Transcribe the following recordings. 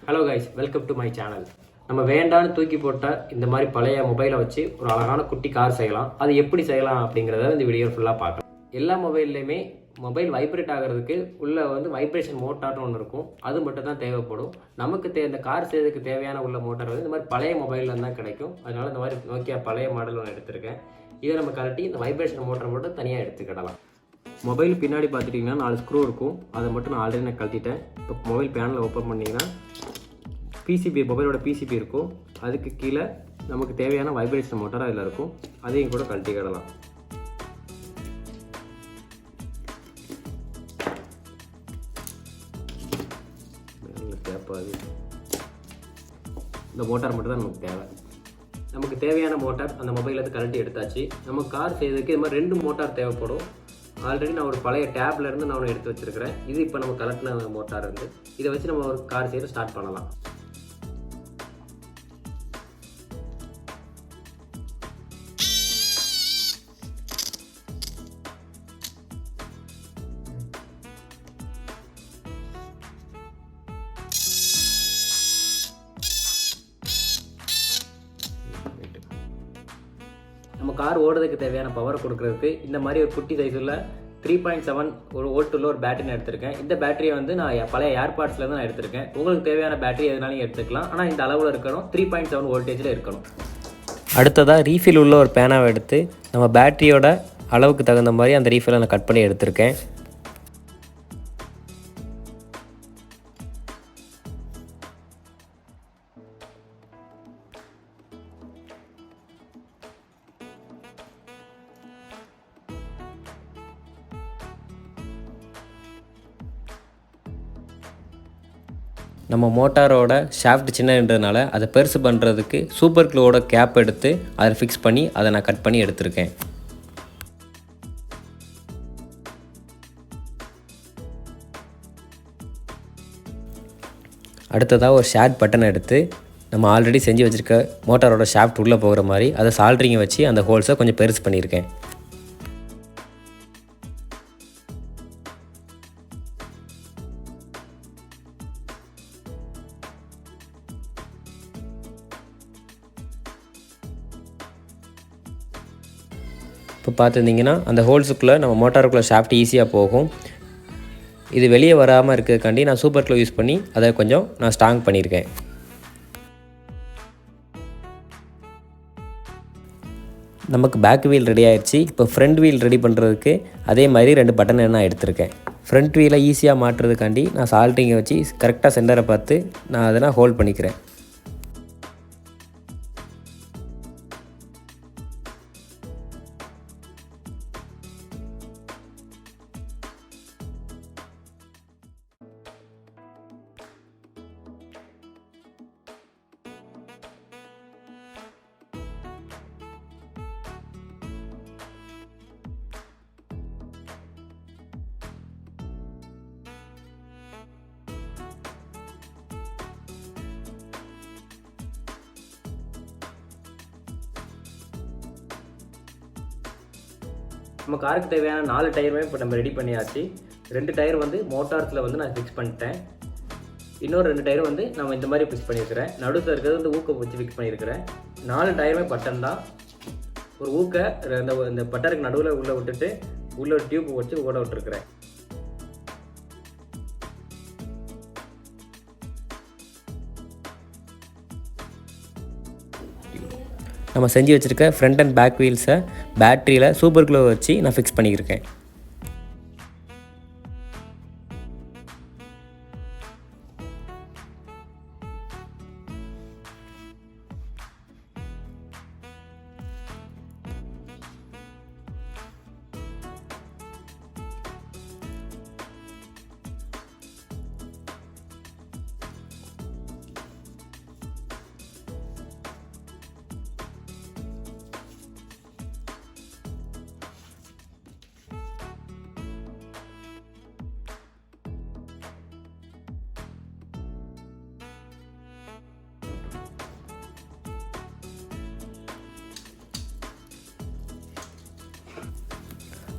Hello guys, welcome to my channel. நம்ம வேண்டான்னு தூக்கி போட்ட இந்த மாதிரி பழைய மொபைலை வச்சு ஒரு அழகான குட்டி கார் செய்யலாம். அது எப்படி செய்யலாம் அப்படிங்கிறத இந்த வீடியோ ஃபுல்லாக பார்க்கலாம். எல்லா மொபைல்லையுமே மொபைல் வைப்ரேட் ஆகிறதுக்கு உள்ள வைப்ரேஷன் மோட்டார்னு ஒன்று இருக்கும். அது மட்டும் தான் தேவைப்படும். நமக்கு இந்த கார் செய்யறதுக்கு தேவையான உள்ள மோட்டார் இந்த மாதிரி பழைய மொபைலில் தான் கிடைக்கும். அதனால இந்த மாதிரி நோக்கியா பழைய மாடல் ஒன்று எடுத்திருக்கேன். இதை நம்ம கழட்டி இந்த வைப்ரேஷன் மோட்டரை மட்டும் தனியாக எடுத்துக்கிடலாம். மொபைல் பின்னாடி பார்த்துட்டிங்கன்னா 4 ஸ்க்ரூ இருக்கும். அதை மட்டும் நான் ஆல்ரெடி கழட்டிட்டேன். இப்போ மொபைல் பேனலை ஓப்பன் பண்ணிங்கன்னா மொபைலோட பிசிபி இருக்கும். அதுக்கு கீழே நமக்கு தேவையான வைப்ரேஷன் மோட்டார் அதில் இருக்கும். அதையும் கூட கழட்டிக்கிடலாம். இந்த மோட்டார் மட்டும் தான் நமக்கு தேவை. நமக்கு தேவையான மோட்டார் அந்த மொபைலில் கழட்டி எடுத்தாச்சு. நம்ம கார் செய்யறதுக்கு இது மாதிரி 2 மோட்டார் தேவைப்படும். ஆல்ரெடி நான் ஒரு பழைய டேப்லேருந்து நான் ஒன்று எடுத்து வச்சுருக்கிறேன். இது இப்போ நம்ம கலெக்டின மோட்டார் இருந்து இதை வச்சு நம்ம ஒரு கார் செய்ய ஸ்டார்ட் பண்ணலாம். நம்ம கார் ஓடுறதுக்கு தேவையான பவர் கொடுக்கறதுக்கு இந்த மாதிரி ஒரு குட்டி சைஸில் 3.7 வோல்ட் உள்ள ஒரு பேட்டரி நான் எடுத்திருக்கேன். இந்த பேட்டரியை நான் பழைய ஏர்பாட்ஸ்லேருந்து நான் எடுத்திருக்கேன். உங்களுக்கு தேவையான பேட்டரி எதுனாலும் எடுத்துக்கலாம். ஆனால் இந்த அளவில் இருக்கணும், 3.7 வோல்டேஜில் இருக்கணும். அடுத்ததாக ரீஃபில் உள்ள ஒரு பேனாவை எடுத்து நம்ம பேட்டரியோட அளவுக்கு தகுந்த மாதிரி அந்த ரீஃபிலை நான் கட் பண்ணி எடுத்திருக்கேன். நம்ம மோட்டாரோட ஷாஃப்ட் சின்னன்றதுனால அதை பெருசு பண்ணுறதுக்கு சூப்பர் க்ளூவோட கேப் எடுத்து அதை ஃபிக்ஸ் பண்ணி அதை நான் கட் பண்ணி எடுத்திருக்கேன். அடுத்ததாக ஒரு ஷேர் பட்டன் எடுத்து நம்ம ஆல்ரெடி செஞ்சு வச்சுருக்க மோட்டாரோட ஷாஃப்ட் உள்ளே போகிற மாதிரி அதை சால்ட்ரிங்கை வச்சு அந்த ஹோல்ஸை கொஞ்சம் பெருசு பண்ணியிருக்கேன். இப்போ பார்த்துருந்தீங்கன்னா அந்த ஹோல்ஸுக்குள்ளே நம்ம மோட்டாருக்குள்ளே ஷாஃப்ட் ஈஸியாக போகும். இது வெளியே வராமல் இருக்கிறதுக்காண்டி நான் சூப்பர் க்ளூ யூஸ் பண்ணி அதை கொஞ்சம் நான் ஸ்ட்ராங் பண்ணியிருக்கேன். நமக்கு பேக் வீல் ரெடி ஆயிடுச்சு. இப்போ ஃப்ரண்ட் வீல் ரெடி பண்ணுறதுக்கு அதே மாதிரி 2 பட்டன் நான் எடுத்திருக்கேன். ஃப்ரண்ட் வீலை ஈஸியாக மாட்டுறதுக்காண்டி நான் சால்ட்ரிங்கை வச்சு கரெக்டாக சென்டரை பார்த்து நான் அதை ஹோல்ட் பண்ணிக்கிறேன். நம்ம காருக்கு தேவையான 4 டயருமே இப்போ நம்ம ரெடி பண்ணியாச்சு. 2 டயர் மோட்டார்ஸில் நான் ஃபிக்ஸ் பண்ணிட்டேன். இன்னொரு 2 டயர் நம்ம இந்த மாதிரி ஃபிக்ஸ் பண்ணியிருக்கிறேன். நடுவில் இருக்கிறது ஊக்க வச்சு ஃபிக்ஸ் பண்ணியிருக்கிறேன். 4 டயருமே பட்டன் தான். ஒரு ஊக்க இந்த பட்டருக்கு நடுவில் உள்ளே விட்டுட்டு உள்ள ஒரு டியூப் வச்சு ஓட விட்டுருக்குறேன். நம்ம செஞ்சு வச்சுருக்க ஃப்ரண்ட் அண்ட் பேக் வீல்ஸை பேட்டரியில் சூப்பர் க்ளூ வச்சு நான் ஃபிக்ஸ் பண்ணியிருக்கேன்.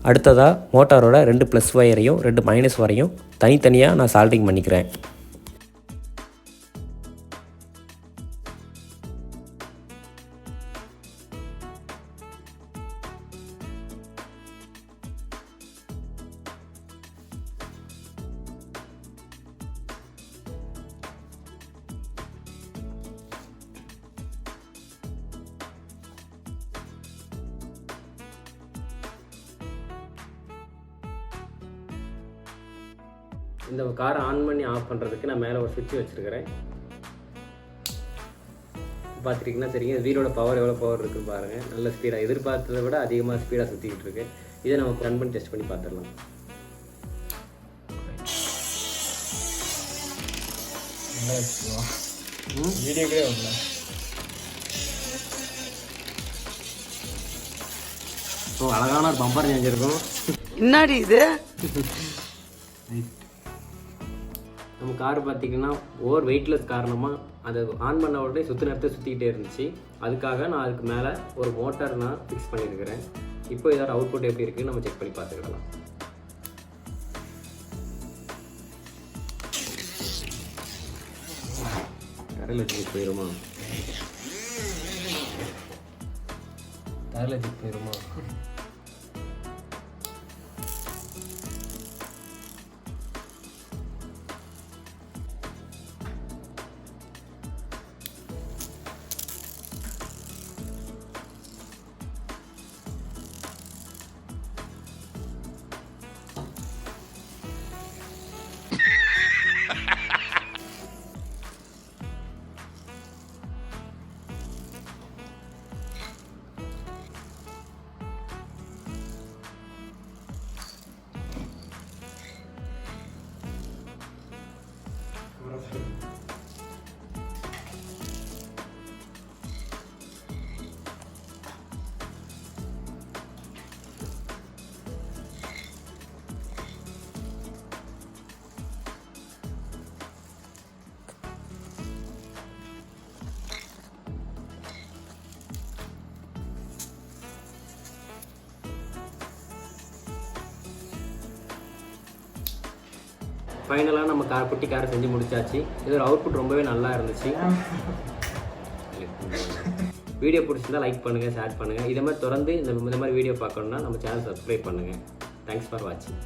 அடுத்ததாக மோட்டாரோட 2 ப்ளஸ் வயரையும் 2 மைனஸ் வரையும் தனித்தனியாக நான் சால்ட்ரிங் பண்ணிக்கிறேன். இந்த காரை ஆன் பண்ணி ஆஃப் பண்ணுறதுக்கு நான் மேலே ஒரு சுவிட்ச் வச்சுருக்கிறேன். பார்த்துட்டிங்கன்னா தெரியும் வீலோட பவர் எவ்வளோ பவர் இருக்குன்னு பாருங்கள். நல்ல ஸ்பீடாக எதிர்பார்த்ததை விட அதிகமாக ஸ்பீடாக சுற்றிக்கிட்டு இருக்கு. இதை நம்ம ரன் பண்ணி டெஸ்ட் பண்ணி பார்த்துடலாம். வீடியோக்கே வரல. ஸோ அழகான ஒரு பம்பர் செஞ்சுருக்கோம். என்னடி இது? நம்ம கார் பார்த்திங்கன்னா ஓவர் வெயிட்லெஸ் காரணமாக அதை ஆன் பண்ண உடனே நேரத்தை சுற்றிக்கிட்டே இருந்துச்சு. அதுக்காக நான் அதுக்கு மேலே ஒரு மோட்டார் நான் ஃபிக்ஸ் பண்ணியிருக்கிறேன். இப்போ இதோட அவுட்புட் எப்படி இருக்குன்னு நம்ம செக் பண்ணி பார்த்துக்கலாம். தரையில் வச்சுட்டு போயிடுமா? தரையில் வச்சுட்டு போயிடுமா? ஃபைனலாக நம்ம குட்டி காரை செஞ்சு முடிச்சாச்சு. இதோட அவுட்புட் ரொம்பவே நல்லா இருந்துச்சு. வீடியோ பிடிச்சிருந்தா லைக் பண்ணுங்கள், ஷேர் பண்ணுங்கள். இதை மாதிரி தொடர்ந்து இந்த மாதிரி வீடியோ பார்க்கணுன்னா நம்ம சேனல் சப்ஸ்கிரைப் பண்ணுங்கள். தேங்க்ஸ் ஃபார் வாட்சிங்.